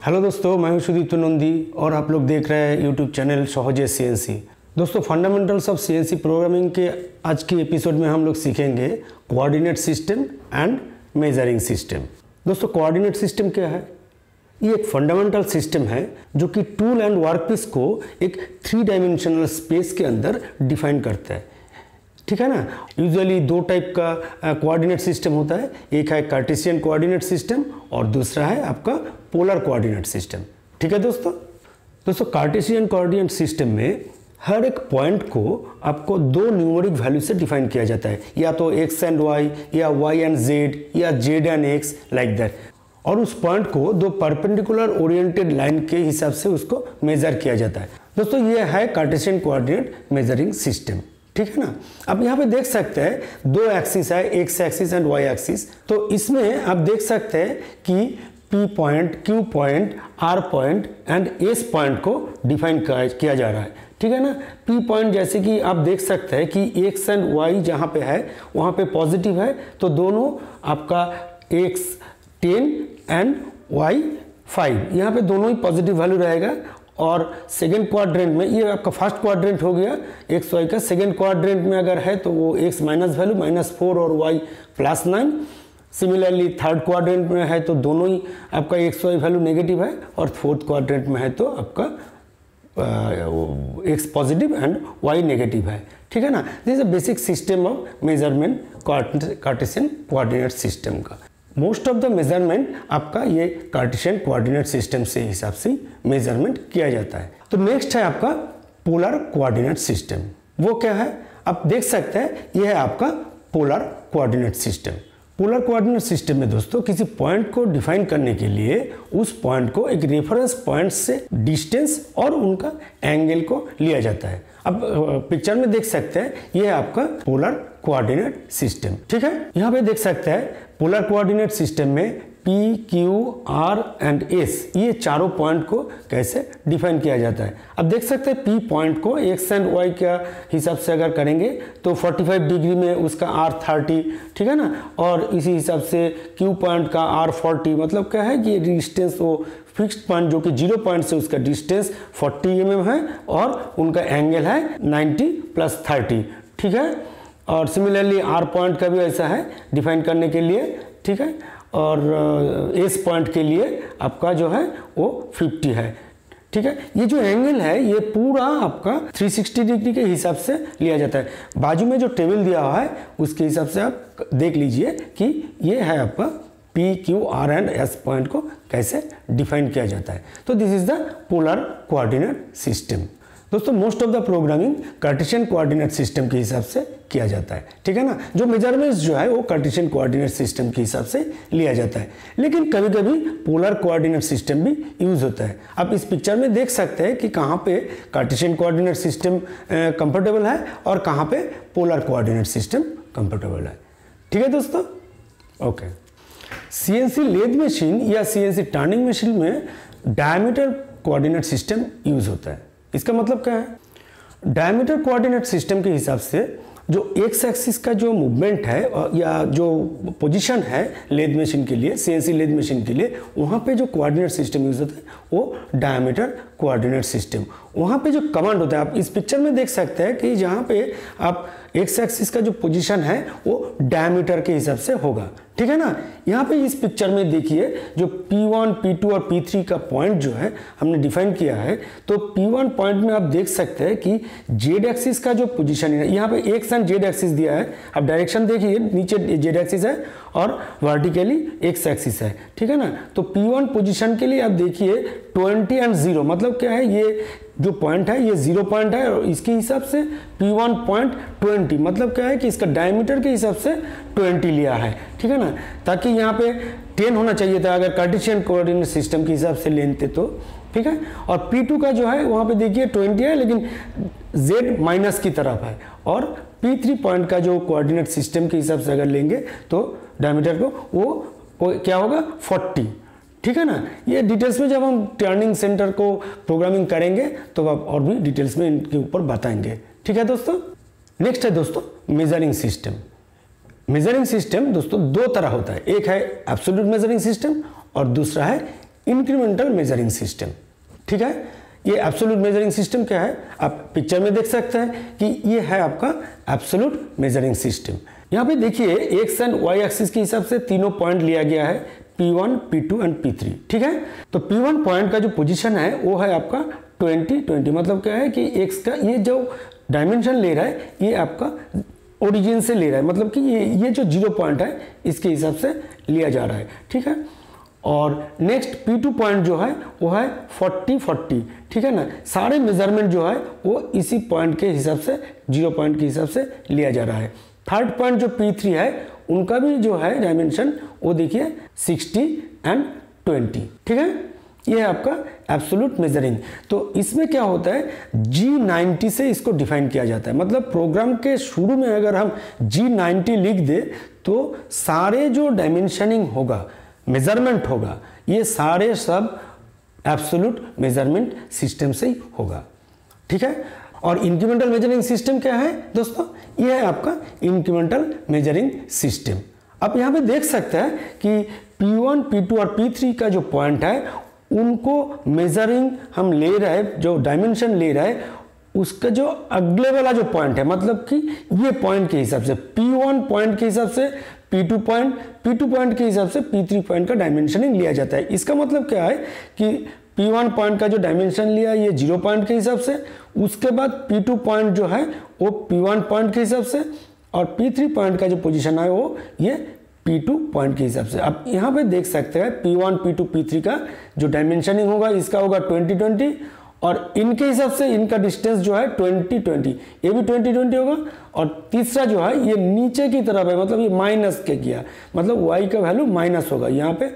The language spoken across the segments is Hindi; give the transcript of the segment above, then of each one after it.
हेलो दोस्तों, मैं हूं सुदीप्त नंदी और आप लोग देख रहे हैं यूट्यूब चैनल सहज सीएनसी। दोस्तों, फंडामेंटल्स ऑफ सीएनसी प्रोग्रामिंग के आज के एपिसोड में हम लोग सीखेंगे coordinate system and measuring system. दोस्तों, कोऑर्डिनेट सिस्टम क्या है? ये एक फंडामेंटल सिस्टम है जो कि टूल एंड वर्कपीस को एक 3 डायमेंशनल स्पेस के अंदर डिफाइन करता है। ठीक है ना। यूजुअली 2 टाइप का कोऑर्डिनेट सिस्टम होता है। एक है कार्टेशियन कोऑर्डिनेट सिस्टम और दूसरा है आपका पोलर कोऑर्डिनेट सिस्टम। ठीक है दोस्तों, कार्टेशियन कोऑर्डिनेट सिस्टम में हर एक पॉइंट को आपको 2 न्यूमेरिक वैल्यू से डिफाइन किया जाता है, या तो x एंड y या y एंड z या z and x like that. और उस पॉइंट को 2 परपेंडिकुलर ओरिएंटेड लाइन के हिसाब से उसको मेजर किया जाता है। दोस्तों, ये है कार्टेशियन कोऑर्डिनेट मेजरिंग सिस्टम। ठीक है ना। अब यहाँ पे देख सकते हैं 2 एक्सिस है, x axis and y axis. तो इसमें आप देख सकते हैं कि P point, Q point, R point and S point को डिफाइन किया जा रहा है। ठीक है ना। P पॉइंट जैसे कि आप देख सकते हैं कि x एंड y जहाँ पे है वहाँ पे पॉजिटिव है, तो दोनों आपका x 10 एंड y 5, यहाँ पे दोनों ही पॉजिटिव वैल्यू रहेगा। और सेकेंड क्वाड्रेंट में, ये आपका फर्स्ट क्वाड्रेंट हो गया एक्स वाई का। सेकेंड क्वाड्रेंट में अगर है तो वो x माइनस वैल्यू -4 और y +9। सिमिलरली थर्ड क्वाड्रेंट में है तो दोनों ही आपका एक्स वाई वैल्यू नेगेटिव है, और फोर्थ क्वाड्रेंट में है तो आपका x positive and y negative है। ठीक है ना। This is a basic system of measurement Cartesian coordinate system का। मोस्ट ऑफ द मेजरमेंट आपका ये कार्टेशियन कोऑर्डिनेट सिस्टम से हिसाब से मेजरमेंट किया जाता है। तो नेक्स्ट है आपका पोलर कोऑर्डिनेट सिस्टम। वो क्या है आप देख सकते हैं, ये है आपका polar coordinate system. Polar coordinate system में दोस्तों किसी पॉइंट को डिफाइन करने के लिए उस पॉइंट को एक रेफरेंस पॉइंट से डिस्टेंस और उनका एंगल को लिया जाता है। अब पिक्चर में देख सकते हैं ये है आपका पोलर कोऑर्डिनेट सिस्टम। ठीक है। यहाँ पे देख सकते हैं पोलर कोऑर्डिनेट सिस्टम में P, Q, R and S ये चारों पॉइंट को कैसे डिफाइन किया जाता है। अब देख सकते हैं P पॉइंट को x एंड y के हिसाब से अगर करेंगे तो 45 डिग्री में उसका R 30। ठीक है ना। और इसी हिसाब से Q पॉइंट का R 40, मतलब क्या है कि डिस्टेंस वो फिक्स्ड पॉइंट जो कि 0 पॉइंट से उसका डिस्टेंस 40 mm है और उनका एंगल है 90 + 30। ठीक है। और सिमिलरली R पॉइंट का भी ऐसा है डिफाइन करने के लिए। ठीक है। और S पॉइंट के लिए आपका जो है वो 50 है। ठीक है। ये जो एंगल है ये पूरा आपका 360 डिग्री के हिसाब से लिया जाता है। बाजू में जो टेबल दिया हुआ है उसके हिसाब से आप देख लीजिए कि ये है आपका P, Q, R and S point को कैसे डिफाइन किया जाता है। तो this is the polar coordinate system. दोस्तों, most of the programming Cartesian coordinate system के हिसाब से किया जाता है। ठीक है ना। जो मेजरमेंट्स जो है वो कार्टेशियन कोऑर्डिनेट सिस्टम के हिसाब से लिया जाता है, लेकिन कभी कभी पोलर कोऑर्डिनेट सिस्टम भी यूज होता है। आप इस पिक्चर में देख सकते हैं कि कहाँ पे कार्टेशियन कोऑर्डिनेट सिस्टम कंफर्टेबल है और कहाँ पे पोलर कोऑर्डिनेट सिस्टम कंफर्टेबल है। ठीक है दोस्तों। ओके। सीएनसी लेथ मशीन या सीएनसी टर्निंग मशीन में डायमीटर कोऑर्डिनेट सिस्टम यूज होता है। इसका मतलब क्या है? डायमीटर कोऑर्डिनेट सिस्टम के हिसाब से जो एक्स एक्सिस का जो मूवमेंट है या जो पोजीशन है लेथ मशीन के लिए, सीएनसी लेथ मशीन के लिए, वहाँ पे जो कोऑर्डिनेट सिस्टम यूज होता है वो डायमीटर कोऑर्डिनेट सिस्टम। वहाँ पे जो कमांड होता है आप इस पिक्चर में देख सकते हैं कि जहाँ पे आप एक्स एक्सिस का जो पोजीशन है वो डायमीटर के हिसाब से होगा। ठीक है ना। यहाँ पे इस पिक्चर में देखिए जो P1, P2 और P3 का पॉइंट जो है हमने डिफाइन किया है, तो P1 पॉइंट में आप देख सकते हैं कि Z एक्सिस का जो पोजीशन है, यहाँ पे एक्स एंड Z एक्सिस दिया है। आप डायरेक्शन देखिए, नीचे Z एक्सिस है और वर्टिकली एक्स एक्सिस है। ठीक है ना। तो P1 पोजीशन के लिए आप देखिए 20 एंड 0, मतलब क्या है, ये जो पॉइंट है ये 0 पॉइंट है और इसके हिसाब से P1 पॉइंट 20, मतलब क्या है कि इसका डायमीटर के हिसाब से 20 लिया है। ठीक है ना। ताकि यहाँ पे 10 होना चाहिए था अगर कार्टेशियन कोऑर्डिनेट सिस्टम के हिसाब से लेते तो। ठीक है। और P2 का जो है वहाँ पे देखिए 20 है, लेकिन Z माइनस की तरफ है। और P3 पॉइंट का जो कोऑर्डिनेट सिस्टम के हिसाब से अगर लेंगे तो डायमीटर को वो क्या होगा 40। ठीक है ना। ये डिटेल्स में जब हम टर्निंग सेंटर को प्रोग्रामिंग करेंगे तो आप और भी डिटेल्स में इनके ऊपर बताएंगे। ठीक है दोस्तों। नेक्स्ट है दोस्तों मेजरिंग सिस्टम। मेजरिंग सिस्टम दोस्तों 2 तरह होता है, एक है एब्सोल्यूट मेजरिंग सिस्टम और दूसरा है इंक्रीमेंटल मेजरिंग सिस्टम। ठीक है, ये एब्सोल्यूट मेजरिंग सिस्टम क्या है, आप पिक्चर में देख सकते हैं कि ये है आपका एब्सोल्यूट मेजरिंग सिस्टम। यहाँ पे देखिए एक्स एंड वाई एक्सिस के हिसाब से तीनों पॉइंट लिया गया है, P1, P2 एंड P3। ठीक है, तो P1 पॉइंट का जो पोजीशन है वो है आपका 20, मतलब क्या है कि एक्स का ये जो डायमेंशन ले रहा है ये आपका ओरिजिन से ले रहा है, मतलब कि ये जो 0 पॉइंट है इसके हिसाब से लिया जा रहा है। ठीक है, और नेक्स्ट P2 पॉइंट जो है वो है 40। ठीक है ना, सारे मेजरमेंट जो है वो इसी पॉइंट के हिसाब से 0 पॉइंट के हिसाब से लिया जा रहा है। थर्ड पॉइंट जो P3 है उनका भी जो है डायमेंशन वो देखिए 60 एंड 20। ठीक है, ये है आपका एब्सोल्यूट मेजरिंग। तो इसमें क्या होता है, G90 से इसको डिफाइन किया जाता है, मतलब प्रोग्राम के शुरू में अगर हम G90 लिख दे तो सारे जो डायमेंशनिंग होगा, मेजरमेंट होगा, ये सारे सब एब्सोल्यूट मेजरमेंट सिस्टम से ही होगा। ठीक है, और इंक्रीमेंटल मेजरिंग सिस्टम क्या है दोस्तों, ये है आपका इंक्रीमेंटल मेजरिंग सिस्टम। आप यहाँ पे देख सकते हैं कि P1, P2 और P3 का जो पॉइंट है उनको मेजरिंग हम ले रहे हैं, जो डायमेंशन ले रहा है उसका जो अगले वाला जो पॉइंट है, मतलब कि ये पॉइंट के हिसाब से P1 पॉइंट के हिसाब से P2 पॉइंट के हिसाब से P3 पॉइंट का डायमेंशनिंग लिया जाता है। इसका मतलब क्या है कि P1 पॉइंट का जो डायमेंशन लिया ये 0 पॉइंट के हिसाब से, उसके बाद P2 पॉइंट जो है वो P1 पॉइंट के हिसाब से, और P3 पॉइंट का जो पोजीशन है वो ये P2 पॉइंट के हिसाब से। आप यहाँ पे देख सकते हैं P1, P2, P3 का जो डायमेंशनिंग होगा इसका होगा 20, और इनके हिसाब से इनका डिस्टेंस जो है 20, ये भी 20 होगा। और तीसरा जो है ये नीचे की तरफ है, मतलब ये माइनस के किया, मतलब y का वैल्यू माइनस होगा, यहाँ पे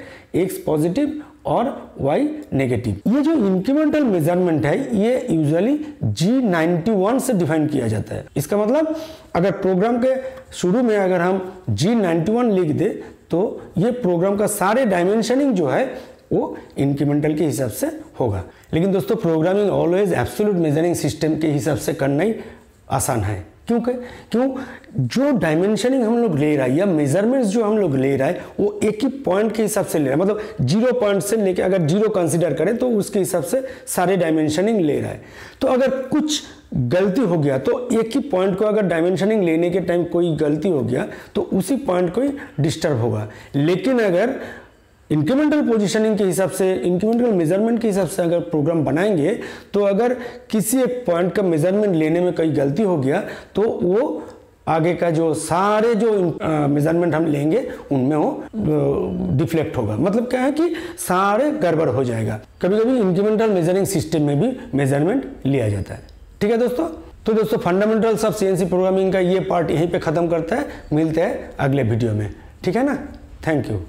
x पॉजिटिव और y नेगेटिव। ये जो इंक्रीमेंटल मेजरमेंट है ये यूजुअली G91 से डिफाइन किया जाता है। इसका मतलब अगर प्रोग्राम के शुरू में अगर हम G91 लिख दे तो ये प्रोग्राम का सारे डायमेंशनिंग जो है वो इंक्रीमेंटल के हिसाब से होगा। लेकिन दोस्तों programming always absolute measuring system के हिसाब से करना ही आसान है। क्यों जो डायमेंशनिंग हम लोग ले रहा है या मेजरमेंट्स जो हम लोग ले रहा है वो एक ही पॉइंट के हिसाब से ले रहा है, मतलब 0 पॉइंट से लेके अगर 0 कंसीडर करें तो उसके हिसाब से सारे डायमेंशनिंग ले रहा है। तो अगर कुछ गलती हो गया तो एक ही पॉइंट को अगर डायमेंशनिंग लेने के टाइम कोई गलती हो गया तो उसी पॉइंट को ही डिस्टर्ब होगा। लेकिन अगर इंक्रीमेंटल पोजीशनिंग के हिसाब से, इंक्रीमेंटल मेजरमेंट के हिसाब से अगर प्रोग्राम बनाएंगे तो अगर किसी एक पॉइंट का मेजरमेंट लेने में कोई गलती हो गया तो वो आगे का जो सारे जो मेजरमेंट हम लेंगे उनमें वो डिफ्लेक्ट होगा, मतलब क्या है कि सारे गड़बड़ हो जाएगा। कभी कभी इंक्रीमेंटल मेजरिंग सिस्टम में भी मेजरमेंट लिया जाता है। ठीक है दोस्तों, तो दोस्तों फंडामेंटल्स ऑफ CNC प्रोग्रामिंग का ये पार्ट यहीं पे ख़त्म करता है। मिलते हैं अगले वीडियो में, ठीक है ना। Thank you.